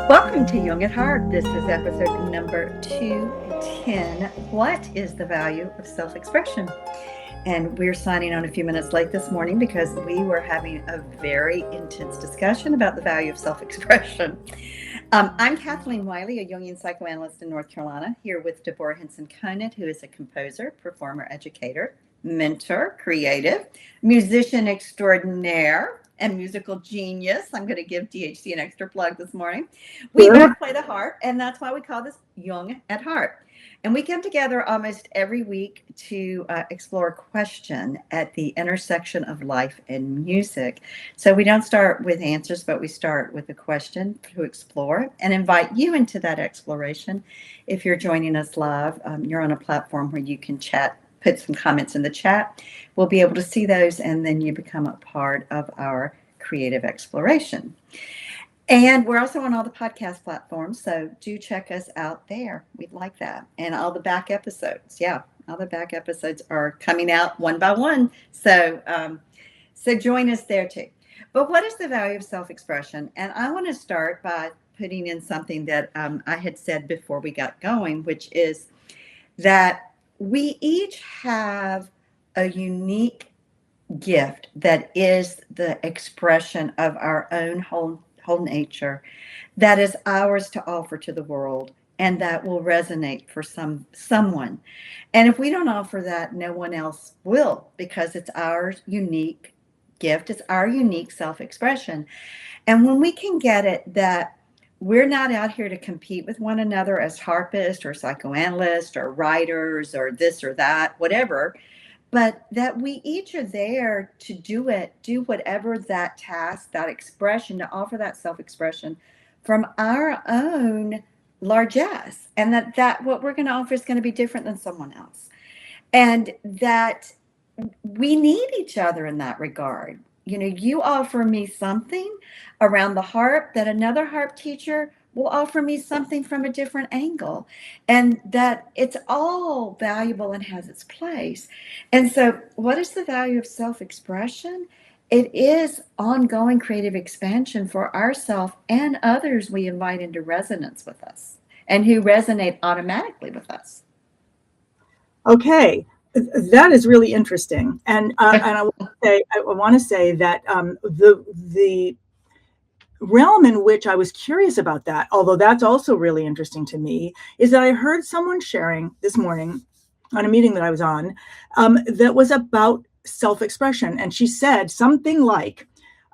Welcome to Jung at Harp. This is episode number 210. What is the value of self-expression? And we're signing on a few minutes late this morning because we were having a very intense discussion about the value of self-expression. I'm Kathleen Wiley, a Jungian psychoanalyst in North Carolina, here with Deborah Henson-Conant, who is a composer, performer, educator, mentor, creative, musician extraordinaire, and musical genius. I'm going to give DHC an extra plug this morning. We both play the harp, and that's why we call this Jung at Harp. And we come together almost every week to explore a question at the intersection of life and music. So we don't start with answers, but we start with a question to explore and invite you into that exploration. If you're joining us live, you're on a platform where you can chat, put some comments in the chat. We'll be able to see those, and then you become a part of our creative exploration. And we're also on all the podcast platforms, so do check us out there. We'd like that. And all the back episodes. Yeah, all the back episodes are coming out one by one. So join us there too. But what is the value of self-expression? And I want to start by putting in something that I had said before we got going, which is that we each have a unique gift that is the expression of our own whole nature, that is ours to offer to the world, and that will resonate for someone. And if we don't offer that, no one else will, because it's our unique gift, it's our unique self-expression. And when we can get it that we're not out here to compete with one another as harpists or psychoanalysts or writers or this or that, whatever, but that we each are there to do whatever that task, that expression, to offer that self-expression from our own largesse, and that what we're going to offer is going to be different than someone else, and that we need each other in that regard. You know, you offer me something around the harp that another harp teacher will offer me something from a different angle, and that it's all valuable and has its place. And so what is the value of self-expression? It is ongoing creative expansion for ourselves and others we invite into resonance with us and who resonate automatically with us. Okay, that is really interesting. And I want to say that the realm in which I was curious about that, although that's also really interesting to me, is that I heard someone sharing this morning on a meeting that I was on that was about self-expression. And she said something like,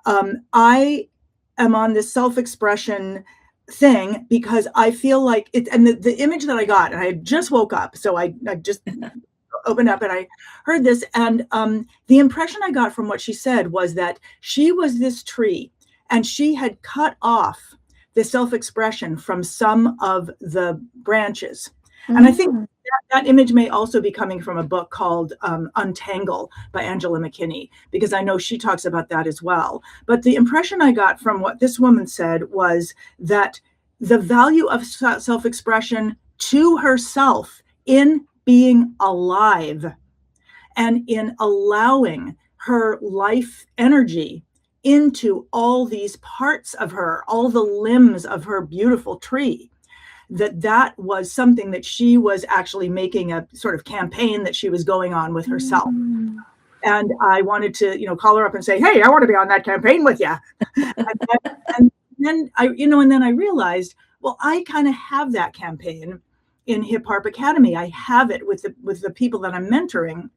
I am on this self-expression thing because I feel like it, and the image that I got, and I just woke up, so I just opened up and I heard this, and the impression I got from what she said was that she was this tree, and she had cut off the self-expression from some of the branches. Mm-hmm. And I think that image may also be coming from a book called Untangle by Angela McKinney, because I know she talks about that as well. But the impression I got from what this woman said was that the value of self-expression to herself in being alive and in allowing her life energy into all these parts of her, all the limbs of her beautiful tree, that was something that she was actually making a sort of campaign that she was going on with herself. Mm. And I wanted to, call her up and say, hey, I want to be on that campaign with you. and then I realized, well, I kind of have that campaign in Hip Harp Academy. I have it with the people that I'm mentoring.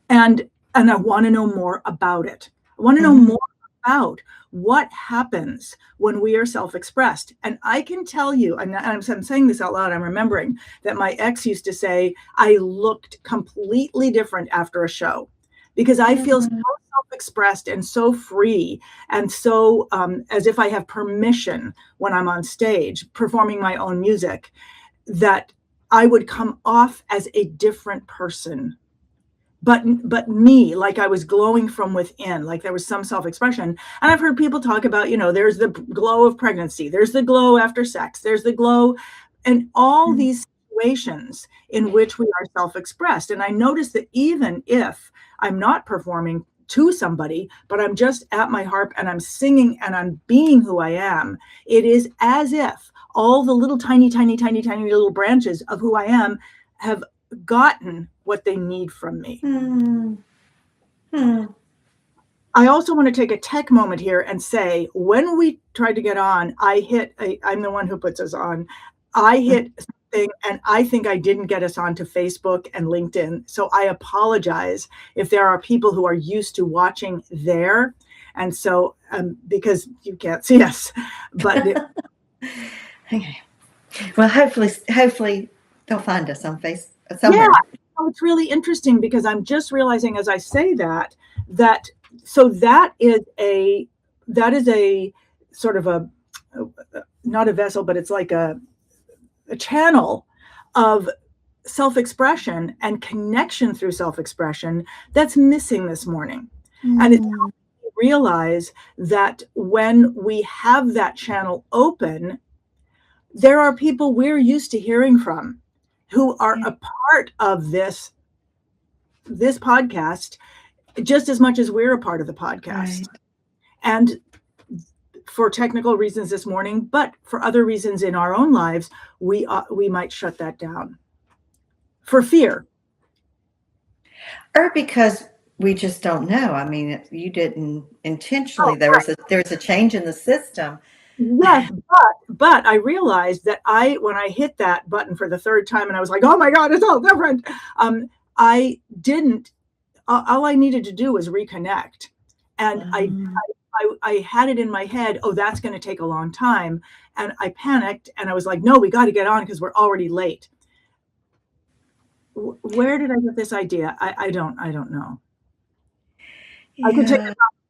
And I want to know more about it. I want to know more about what happens when we are self-expressed. And I can tell you, and I'm saying this out loud, I'm remembering that my ex used to say, I looked completely different after a show because I feel so self-expressed and so free and so as if I have permission when I'm on stage performing my own music, that I would come off as a different person. But me, like I was glowing from within, like there was some self-expression. And I've heard people talk about, there's the glow of pregnancy, there's the glow after sex, there's the glow, and all these situations in which we are self-expressed. And I noticed that even if I'm not performing to somebody, but I'm just at my harp and I'm singing and I'm being who I am, it is as if all the little tiny little branches of who I am have gotten what they need from me. I also want to take a tech moment here and say, when we tried to get on, I'm the one who puts us on. I hit something and I think I didn't get us onto Facebook and LinkedIn. So I apologize if there are people who are used to watching there. And so, because you can't see us, but. Okay. Well, hopefully they'll find us on Facebook somewhere. Yeah, it's really interesting because I'm just realizing as I say that so that is a sort of a not a vessel, but it's like a channel of self-expression and connection through self-expression that's missing this morning. And it's helping me realize that when we have that channel open, there are people we're used to hearing from who are a part of this podcast just as much as we're a part of the podcast. Right. And for technical reasons this morning, but for other reasons in our own lives, we might shut that down for fear. Or because we just don't know. I mean, you didn't intentionally. There was a change in the system. Yes, but I realized that when I hit that button for the third time and I was like, oh my God, it's all different. I didn't. All I needed to do was reconnect, and I had it in my head. Oh, that's going to take a long time, and I panicked, and I was like, no, we got to get on because we're already late. Where did I get this idea? I don't know. Yeah. I could take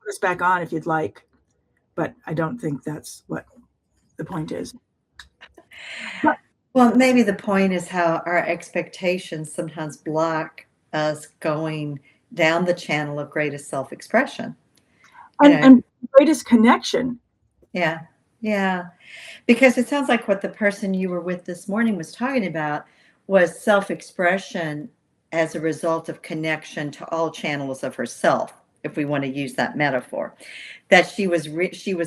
this back on if you'd like, but I don't think that's what the point is. Well, maybe the point is how our expectations sometimes block us going down the channel of greatest self-expression. And greatest connection. Yeah. Because it sounds like what the person you were with this morning was talking about was self-expression as a result of connection to all channels of herself, if we want to use that metaphor. That she was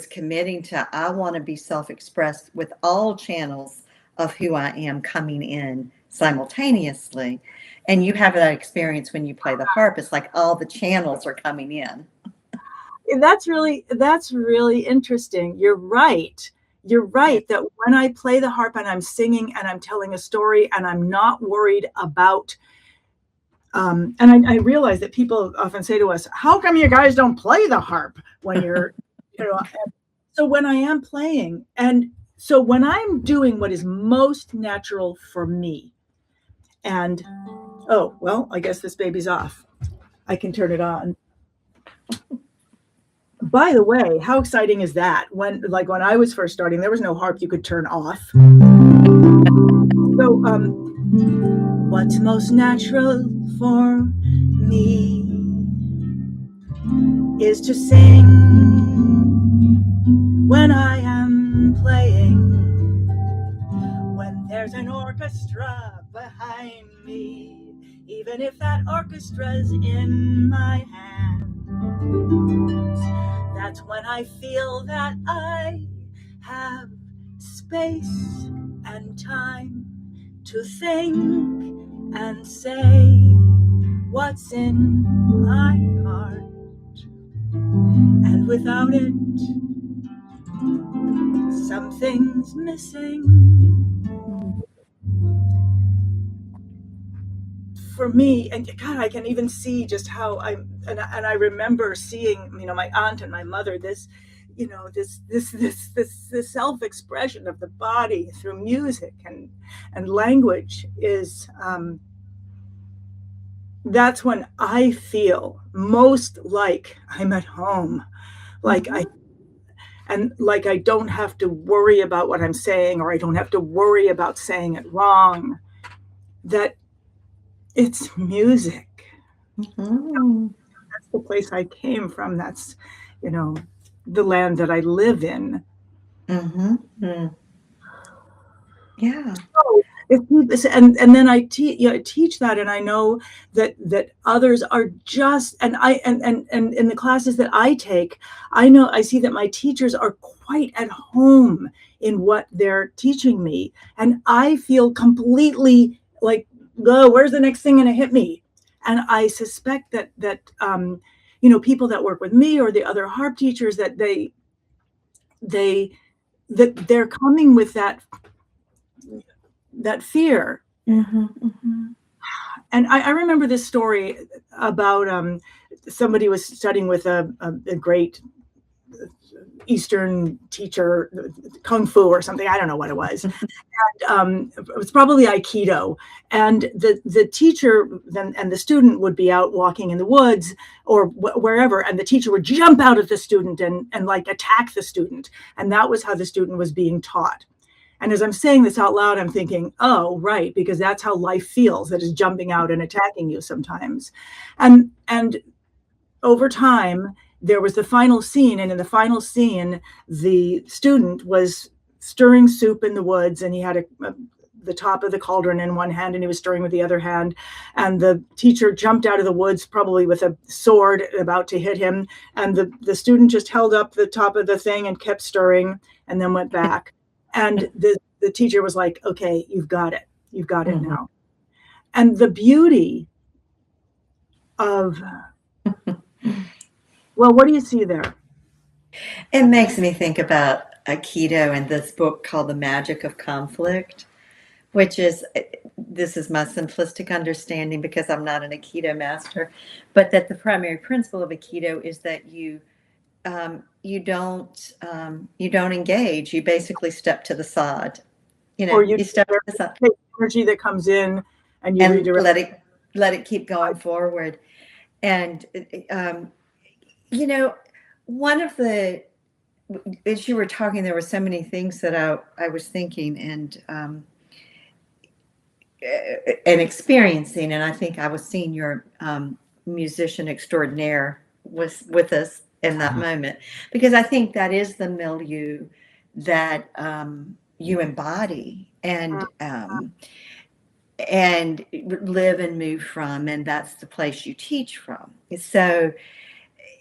committing to, I want to be self-expressed with all channels of who I am coming in simultaneously. And you have that experience when you play the harp. It's like all the channels are coming in. That's really interesting. You're right that when I play the harp and I'm singing and I'm telling a story and I'm not worried about, and I realize that people often say to us, how come you guys don't play the harp when you're, so when I am playing, and so when I'm doing what is most natural for me, and oh, well, I guess this baby's off. I can turn it on. By the way, how exciting is that? When I was first starting, there was no harp you could turn off. So, what's most natural for me is to sing when I am playing, when there's an orchestra behind me, even if that orchestra's in my hands. That's when I feel that I have space and time to think and say what's in my heart. And without it, something's missing. For me, and God, I can even see just how and I remember seeing, my aunt and my mother, this self-expression of the body through music and language is, that's when I feel most like I'm at home, like I don't have to worry about what I'm saying, or I don't have to worry about saying it wrong, that it's music. Mm-hmm. That's the place I came from. That's, the land that I live in. Mm-hmm. Yeah. And then I teach that, and I know that others are just, and in the classes that I take, I see that my teachers are quite at home in what they're teaching me, and I feel completely like, oh, where's the next thing going to hit me? And I suspect that people that work with me or the other harp teachers, that they're coming with that fear. Mm-hmm, mm-hmm. And I remember this story about somebody was studying with a great Eastern teacher, Kung Fu or something. I don't know what it was. And it was probably Aikido. And the teacher and the student would be out walking in the woods or wherever, and the teacher would jump out at the student and like attack the student. And that was how the student was being taught. And as I'm saying this out loud, I'm thinking, oh, right, because that's how life feels, that is jumping out and attacking you sometimes. And over time, there was the final scene, and in the final scene, the student was stirring soup in the woods, and he had the top of the cauldron in one hand, and he was stirring with the other hand. And the teacher jumped out of the woods, probably with a sword about to hit him. And the student just held up the top of the thing and kept stirring, and then went back. And the teacher was like, okay, you've got it. You've got it now. And the beauty of, well, what do you see there? It makes me think about Aikido and this book called The Magic of Conflict, which is, this is my simplistic understanding because I'm not an Aikido master, but that the primary principle of Aikido is that you don't engage. You basically step to the side. Or you step to the side. Take energy that comes in and you redirect. let it keep going forward. And one of the, as you were talking, there were so many things that I was thinking and experiencing, and I think I was seeing your musician extraordinaire was with us in that moment, because I think that is the milieu that you embody and live and move from, and that's the place you teach from. So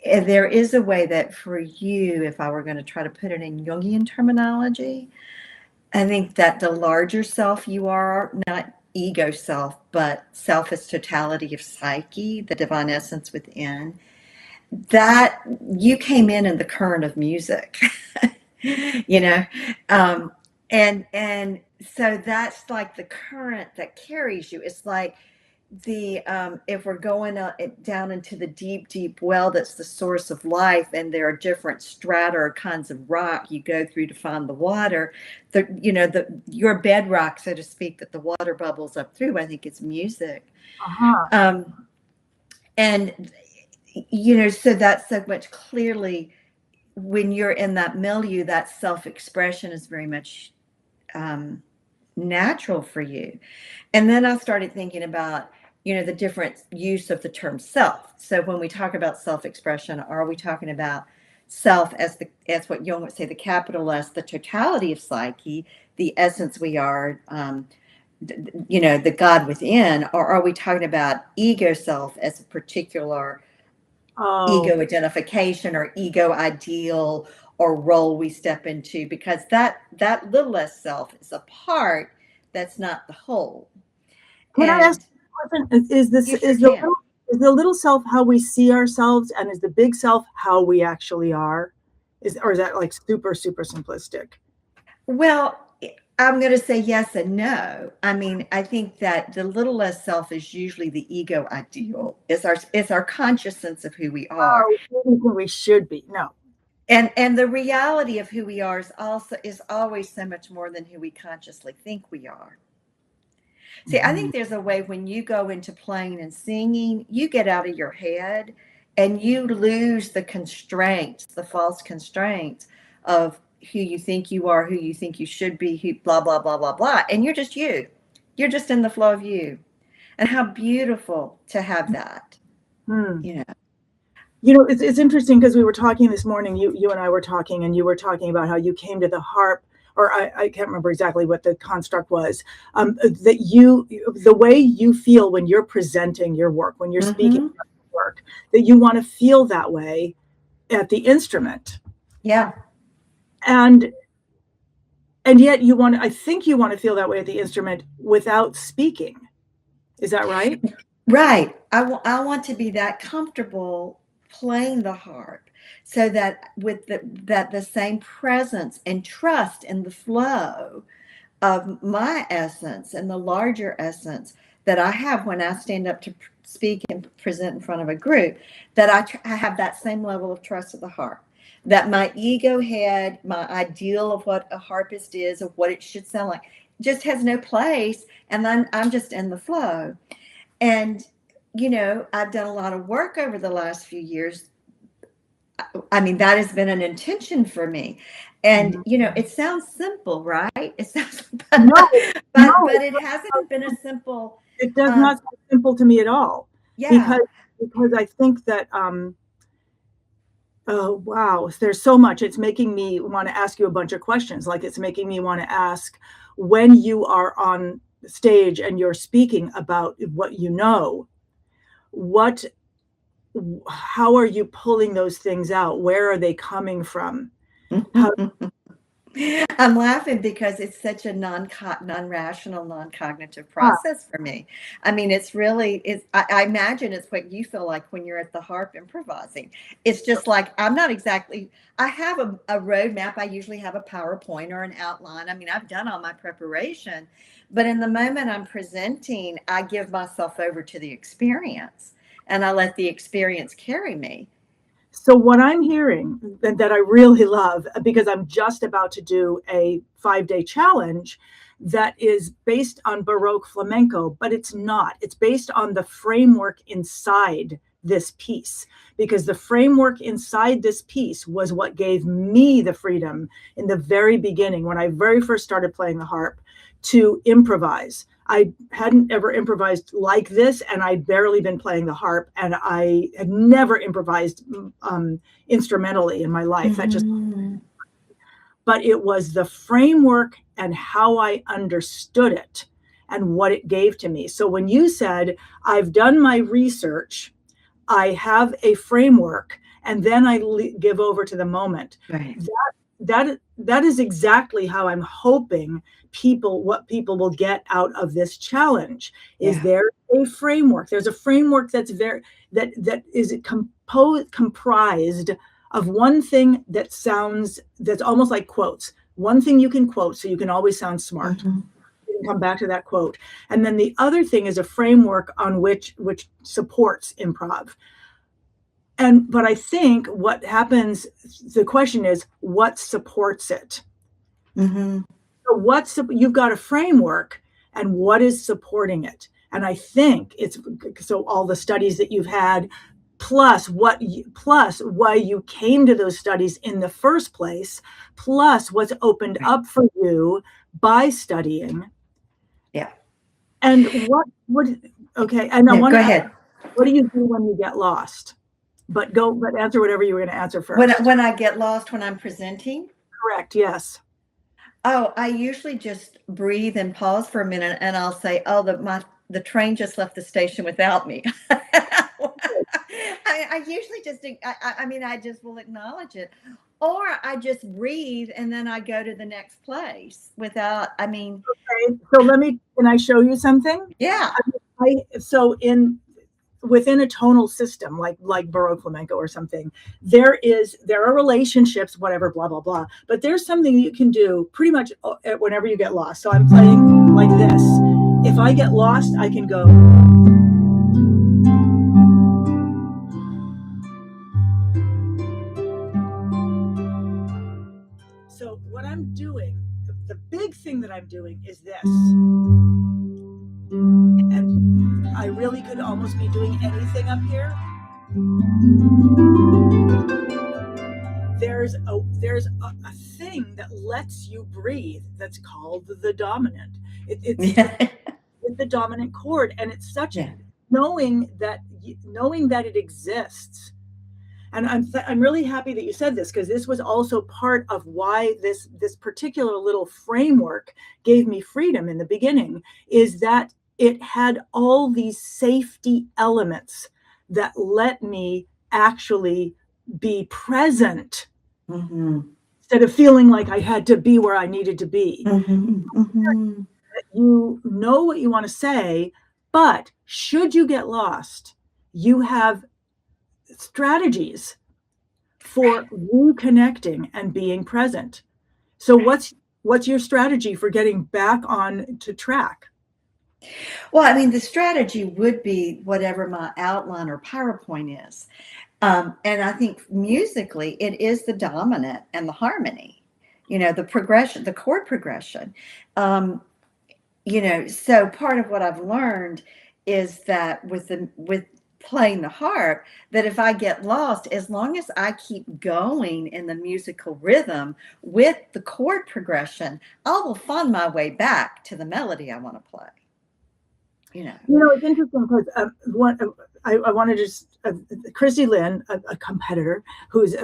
there is a way that for you, if I were going to try to put it in Jungian terminology, I think that the larger self you are, not ego self, but self as totality of psyche, the divine essence within, that you came in the current of music, and so that's like the current that carries you. It's like if we're going down into the deep well, that's the source of life, and there are different strata or kinds of rock you go through to find the water. Your bedrock, so to speak, that the water bubbles up through. I think it's music, and so that's so much clearly when you're in that milieu, that self-expression is very much natural for you. And then I started thinking about the different use of the term self. So when we talk about self-expression, are we talking about self as what Jung would say, the capital S, the totality of psyche, the essence we are, the God within, or are we talking about ego self as a particular ego identification or ego ideal or role we step into? Because that little s self is a part that's not the whole. Can I ask a question? Is the little self how we see ourselves, and is the big self how we actually are? Or is that like super, super simplistic? Well, I'm going to say yes and no. I mean, I think that the little less self is usually the ego ideal. It's our conscious sense of who we are. Who we should be. No. And the reality of who we are is always so much more than who we consciously think we are. See, I think there's a way when you go into playing and singing, you get out of your head and you lose the constraints, the false constraints of who you think you are, who you think you should be, who blah, blah, blah, blah, blah. And you're just you. You're just in the flow of you. And how beautiful to have that. It's interesting because we were talking this morning, you and I were talking, and you were talking about how you came to the harp or I can't remember exactly what the construct was, the way you feel when you're presenting your work, when you're speaking Mm-hmm. about your work, that you want to feel that way at the instrument. Yeah. And yet I think you want to feel that way at the instrument without speaking. Is that right? Right. I want to be that comfortable playing the harp so that with the same presence and trust in the flow of my essence and the larger essence that I have when I stand up to speak and present in front of a group, that I have that same level of trust of the harp. That my ego head, my ideal of what a harpist is, of what it should sound like, just has no place. And then I'm just in the flow. And, I've done a lot of work over the last few years. I mean, that has been an intention for me. And, it sounds simple, right? It sounds, No, but it hasn't been a simple. it does not sound simple to me at all. Yeah. Because I think that, oh, wow, there's so much. It's making me want to ask you a bunch of questions. Like, it's making me want to ask, when you are on stage and you're speaking about what you know, how are you pulling those things out? Where are they coming from? I'm laughing because it's such a non-rational, non-cognitive process for me. I mean, I imagine it's what you feel like when you're at the harp improvising. It's just like, I have a roadmap. I usually have a PowerPoint or an outline. I mean, I've done all my preparation, but in the moment I'm presenting, I give myself over to the experience and I let the experience carry me. So what I'm hearing that I really love, because I'm just about to do a 5-day challenge that is based on Baroque flamenco, but it's not. It's based on the framework inside this piece, because the framework inside this piece was what gave me the freedom in the very beginning, when I very first started playing the harp, to improvise. I hadn't ever improvised like this, and I'd barely been playing the harp, and I had never improvised instrumentally in my life. But it was the framework and how I understood it and what it gave to me. So when you said, I've done my research, I have a framework, and then I give over to the moment. Right. That is exactly how I'm hoping what people will get out of this challenge. Is there a framework? There's a framework that is comprised of one thing that's almost like quotes. One thing you can quote, so you can always sound smart. Mm-hmm. You can come back to that quote. And then the other thing is a framework on which supports improv. But I think what happens, the question is, what supports it? Mm-hmm. So you've got a framework, and what is supporting it? And I think so all the studies that you've had, plus why you came to those studies in the first place, plus what's opened up for you by studying. Yeah. And okay. And I want go ahead. What do you do when you get lost? But answer whatever you were going to answer first. When I get lost when I'm presenting? Correct, yes. Oh, I usually just breathe and pause for a minute, and I'll say, "Oh, the train just left the station without me." I usually just, I just will acknowledge it, or I just breathe and then I go to the next place without. Okay, so can I show you something? Yeah. Within a tonal system like Baroque flamenco or something, there are relationships, whatever, blah blah blah, but there's something you can do pretty much whenever you get lost. So I'm playing like this. If I get lost, I can go. So what I'm doing, the big thing that I'm doing is this. And I really could almost be doing anything up here. There's a thing that lets you breathe that's called the dominant. It's the dominant chord, and it's such knowing that it exists, And I'm really happy that you said this, because this was also part of why this particular little framework gave me freedom in the beginning, is that it had all these safety elements that let me actually be present instead of feeling like I had to be where I needed to be. You know what you want to say, but should you get lost, you have strategies for reconnecting and being present. So what's your strategy for getting back on to track? Well, I mean, the strategy would be whatever my outline or PowerPoint is. And I think musically, it is the dominant and the harmony, the progression, the chord progression. So part of what I've learned is that with playing the harp, that if I get lost, as long as I keep going in the musical rhythm with the chord progression, I will find my way back to the melody I want to play. It's interesting because I want to just Christy Lynn, a competitor who's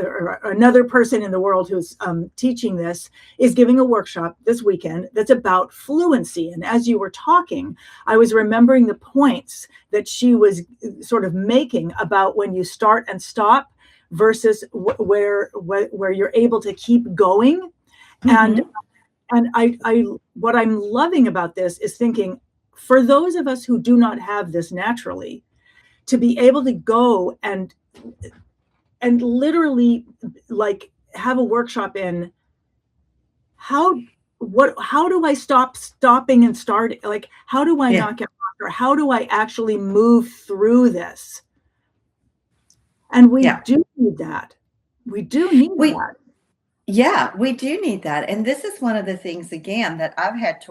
another person in the world who's teaching this, is giving a workshop this weekend that's about fluency. And as you were talking, I was remembering the points that she was sort of making about when you start and stop versus where you're able to keep going. And I what I'm loving about this is thinking, for those of us who do not have this naturally, to be able to go and literally like have a workshop in how do I stop stopping and start, like how do I not get lost, or how do I actually move through this? And we do need that. We do need that. Yeah, we do need that. And this is one of the things, again, that I've had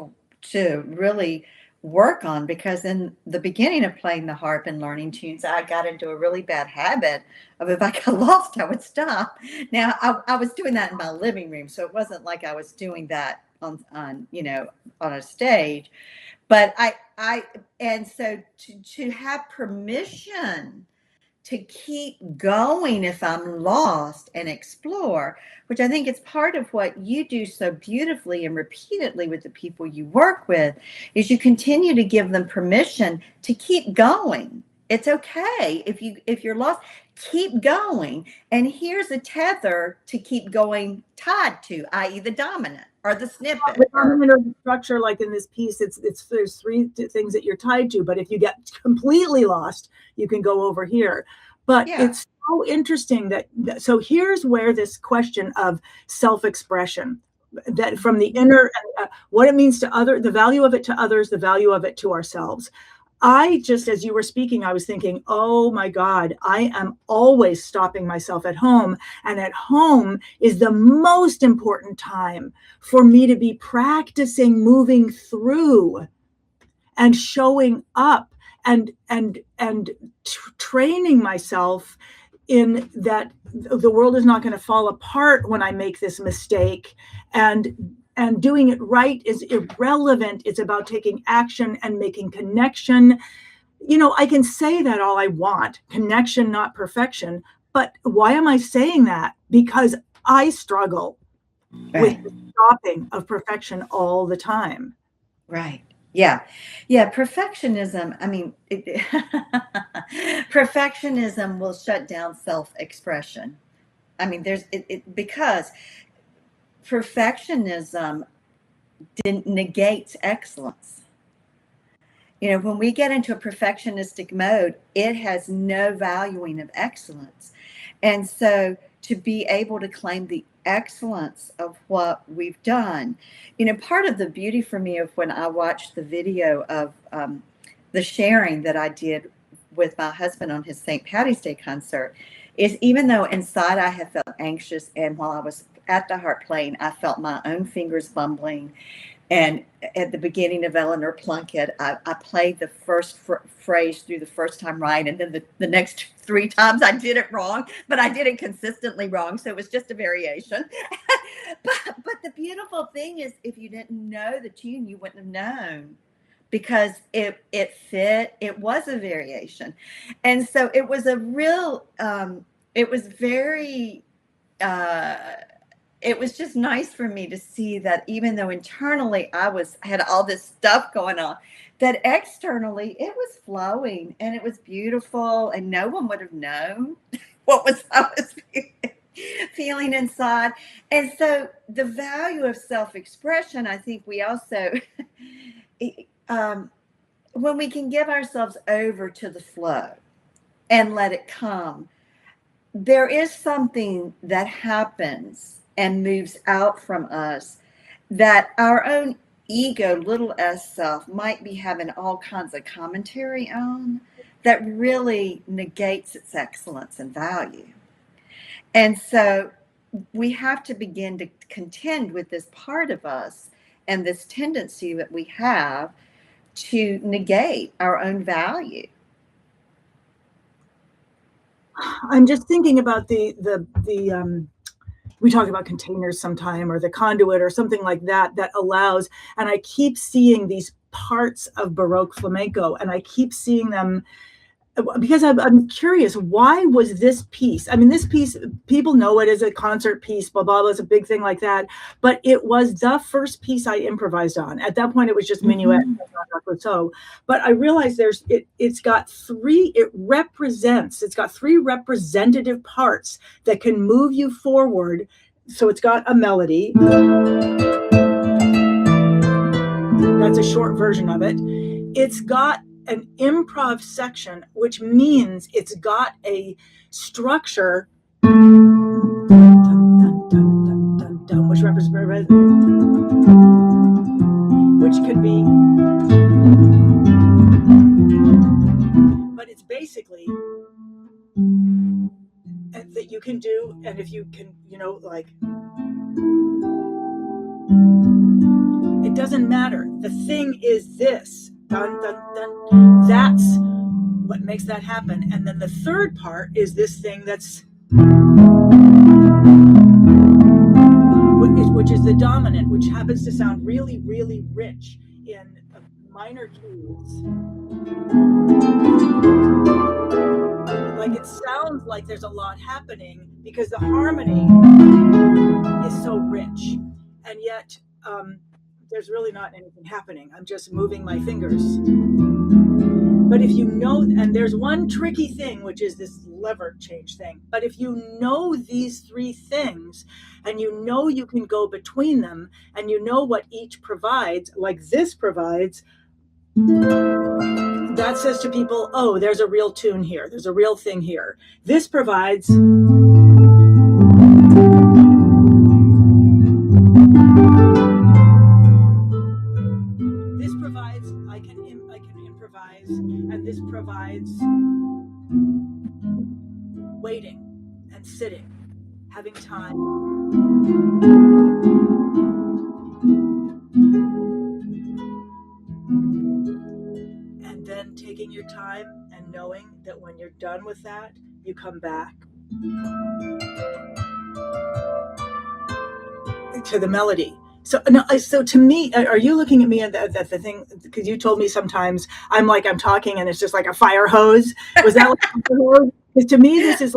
to really work on, because in the beginning of playing the harp and learning tunes, I got into a really bad habit of, if I got lost, I would stop. Now, I was doing that in my living room, so it wasn't like I was doing that on a stage. But so to have permission to keep going if I'm lost and explore, which I think is part of what you do so beautifully and repeatedly with the people you work with, is you continue to give them permission to keep going. It's okay if you're lost, keep going. And here's a tether to keep going tied to, i.e. the dominant or the snippet. The dominant or the structure, like in this piece, there's three things that you're tied to, but if you get completely lost, you can go over here. But it's so interesting so here's where this question of self-expression, that from the inner, what it means to the value of it to others, the value of it to ourselves. I just, as you were speaking, I was thinking, oh my God, I am always stopping myself at home. And at home is the most important time for me to be practicing moving through and showing up and training myself in that the world is not going to fall apart when I make this mistake, and doing it right is irrelevant. It's about taking action and making connection. I can say that all I want, connection, not perfection. But why am I saying that? Because I struggle with the stopping of perfection all the time. Right. Yeah. Perfectionism. I mean, perfectionism will shut down self-expression. I mean, because perfectionism negates excellence. When we get into a perfectionistic mode, it has no valuing of excellence. And so to be able to claim the excellence of what we've done, part of the beauty for me of when I watched the video of the sharing that I did with my husband on his St. Patty's Day concert is, even though inside I had felt anxious, and while I was at the harp playing, I felt my own fingers bumbling. And at the beginning of Eleanor Plunkett, I played the first phrase through the first time right, and then the next 3 times I did it wrong, but I did it consistently wrong, so it was just a variation. but the beautiful thing is, if you didn't know the tune, you wouldn't have known, because it fit. It was a variation, and so it was a real it was very, it was just nice for me to see that even though internally had all this stuff going on, that externally it was flowing and it was beautiful, and no one would have known I was feeling inside. And so the value of self-expression, I think we also, when we can give ourselves over to the flow and let it come, there is something that happens and moves out from us that our own ego, little s self, might be having all kinds of commentary on, that really negates its excellence and value. And so we have to begin to contend with this part of us and this tendency that we have to negate our own value. I'm just thinking about we talk about containers sometime, or the conduit or something like that, that allows, and I keep seeing these parts of Baroque flamenco, and I keep seeing them because I'm curious, why was this piece? I mean, this piece, people know it as a concert piece, blah, blah, blah, it's a big thing like that. But it was the first piece I improvised on. At that point, it was just minuet. So, but I realized it's got three representative parts that can move you forward. So it's got a melody. That's a short version of it. It's got an improv section, which means it's got a structure, which represents, which could be, but it's basically that you can do, and if you can, like, it doesn't matter. The thing is this. Dun, dun, dun. That's what makes that happen. And then the third part is this thing that's, which is the dominant, which happens to sound really, really rich in minor keys. Like, it sounds like there's a lot happening because the harmony is so rich, and yet there's really not anything happening. I'm just moving my fingers. But if you know, and there's one tricky thing, which is this lever change thing. But if you know these three things, and you know you can go between them, and you know what each provides, like this provides, that says to people, oh, there's a real tune here. There's a real thing here. This provides, I can improvise, and this provides waiting and sitting, having time. And then taking your time and knowing that when you're done with that, you come back to the melody. So to me, are you looking at me at the thing? Because you told me sometimes I'm talking and it's just like a fire hose. Was that like a fire hose? Because to me, this is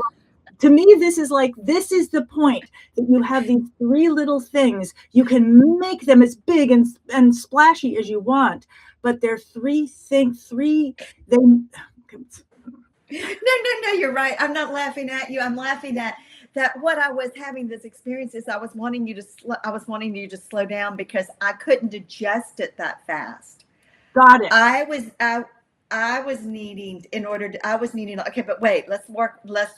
the point, that you have these three little things. You can make them as big and splashy as you want, but they're three things. No, you're right. I'm not laughing at you. I'm laughing at that. What I was having this experience is I was wanting you to slow down because I couldn't digest it that fast. Got it. I was needing, okay, but wait, let's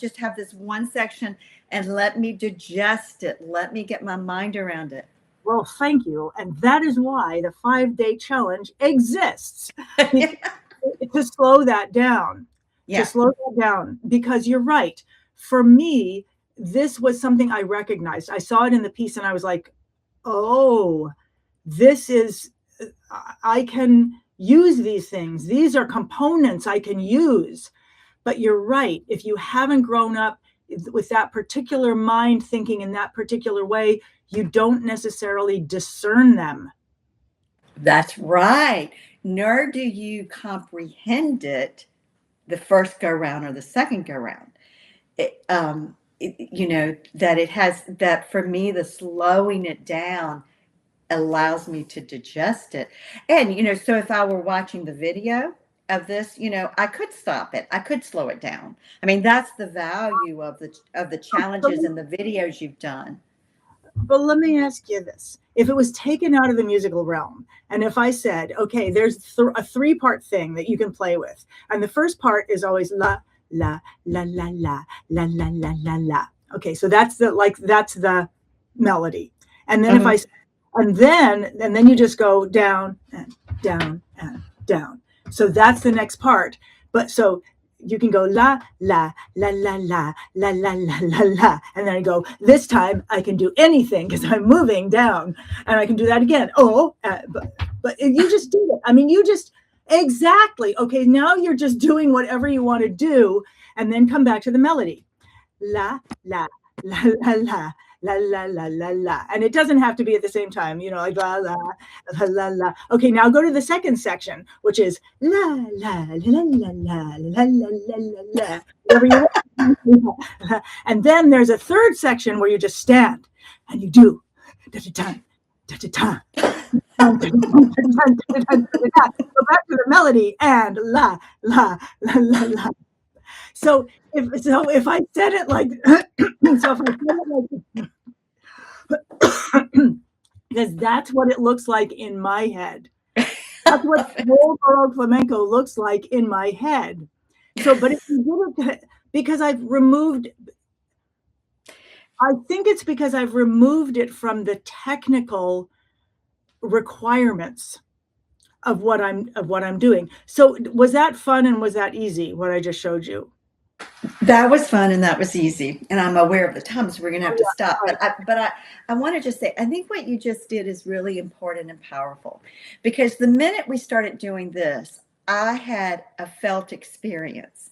just have this one section and let me digest it. Let me get my mind around it. Well, thank you. And that is why the 5-day challenge exists, to slow that down. Yeah. To slow that down, because you're right. For me, this was something I recognized. I saw it in the piece and I was like, oh, I can use these things. These are components I can use. But you're right. If you haven't grown up with that particular mind thinking in that particular way, you don't necessarily discern them. That's right. Nor do you comprehend it the first go round or the second go round. that it has that for me, the slowing it down allows me to digest it. And, so if I were watching the video of this, I could stop it. I could slow it down. I mean, that's the value of the challenges and the videos you've done. But let me ask you this. If it was taken out of the musical realm, and if I said, okay, there's a 3-part thing that you can play with, and the first part is always la, la, la, la, la, la, la, la, la, la. Okay, so that's the melody. And then if I, and then you just go down and down and down. So that's the next part. But so you can go la, la, la, la, la, la, la, la, la, la. And then I go, this time I can do anything because I'm moving down. And I can do that again. But you just did it. I mean, exactly. Okay, now you're just doing whatever you want to do. And then come back to the melody. La, la, la, la, la. La, la, la, la, la. And it doesn't have to be at the same time, like la, la, la, la, la. Okay, now go to the second section, which is la, la, la, la, la, la, la, la, la, whatever you want. And then there's a third section where you just stand and you do da-da-da, da-da-da. Go back to the melody and la, la, la, la, la. So if I said it like, because that's what it looks like in my head. That's what whole world flamenco looks like in my head. So, but if you did it, because I think it's because I've removed it from the technical requirements of what I'm doing. So was that fun and was that easy, what I just showed you? That was fun and that was easy. And I'm aware of the time, so we're going to have to stop. But I want to just say, I think what you just did is really important and powerful, because the minute we started doing this, I had a felt experience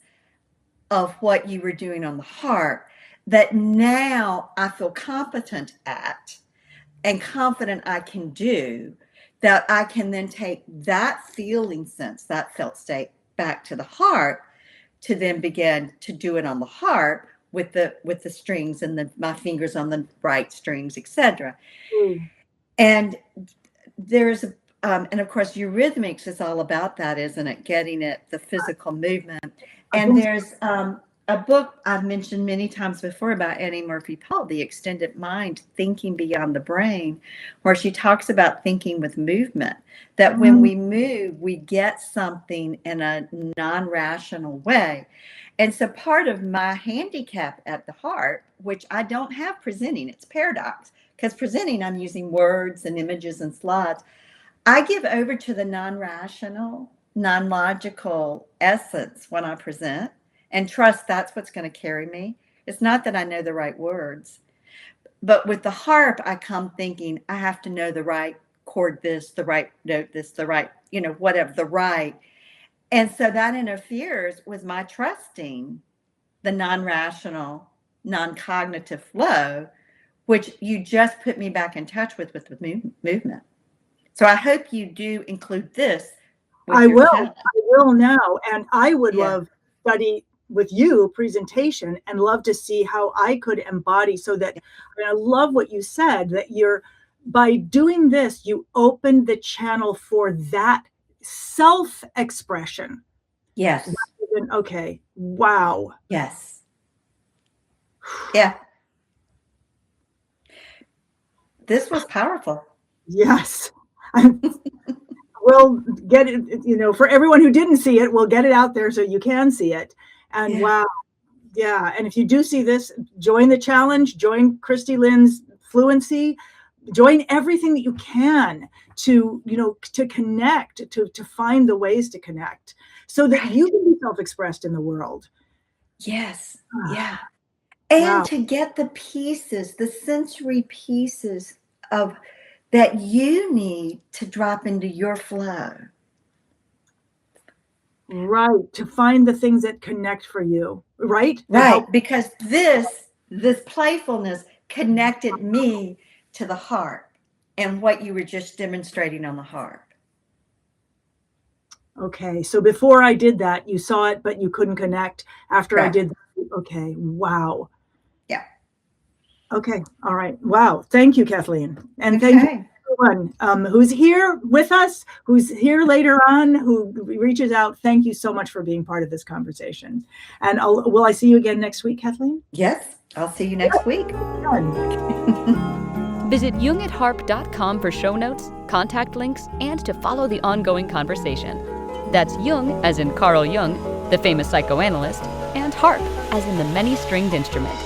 of what you were doing on the harp that now I feel competent at and confident I can do, that I can then take that feeling sense, that felt state, back to the harp, to then begin to do it on the harp with the strings and my fingers on the right strings, etc. And there's and of course eurythmics is all about that, isn't it? Getting it, the physical movement. And there's a book I've mentioned many times before about Annie Murphy Paul, The Extended Mind, Thinking Beyond the Brain, where she talks about thinking with movement, that when we move, we get something in a non-rational way. And so part of my handicap at the harp, which I don't have presenting, it's paradox, because presenting, I'm using words and images and slides. I give over to the non-rational, non-logical essence when I present, and trust that's what's going to carry me. It's not that I know the right words, but with the harp, I come thinking I have to know the right chord, this, the right note, this, the right, whatever, the right. And so that interferes with my trusting the non-rational, non-cognitive flow, which you just put me back in touch with movement. So I hope you do include this. I will now. And I would love to study with you presentation and love to see how I could embody, so that, and I love what you said, that by doing this, you opened the channel for that self-expression. Yes. Okay. Wow. Yes. Yeah. This was powerful. Yes. We'll get it, for everyone who didn't see it, we'll get it out there so you can see it. And wow. Yeah. And if you do see this, join the challenge, join Christy Lynn's Fluency, join everything that you can to connect, to find the ways to connect so that you can be self-expressed in the world. Yes. Yeah. And to get the pieces, the sensory pieces of that you need to drop into your flow. Right. To find the things that connect for you. Right. Right. Because this playfulness connected me to the harp and what you were just demonstrating on the harp. Okay. So before I did that, you saw it, but you couldn't connect. After I did that, Okay. Wow. Yeah. Okay. All right. Wow. Thank you, Kathleen. And thank you everyone who's here with us, who's here later on, who reaches out. Thank you so much for being part of this conversation. And will I see you again next week, Kathleen? Yes, I'll see you next week. Visit jungatharp.com for show notes, contact links, and to follow the ongoing conversation. That's Jung, as in Carl Jung, the famous psychoanalyst, and harp, as in the many-stringed instrument.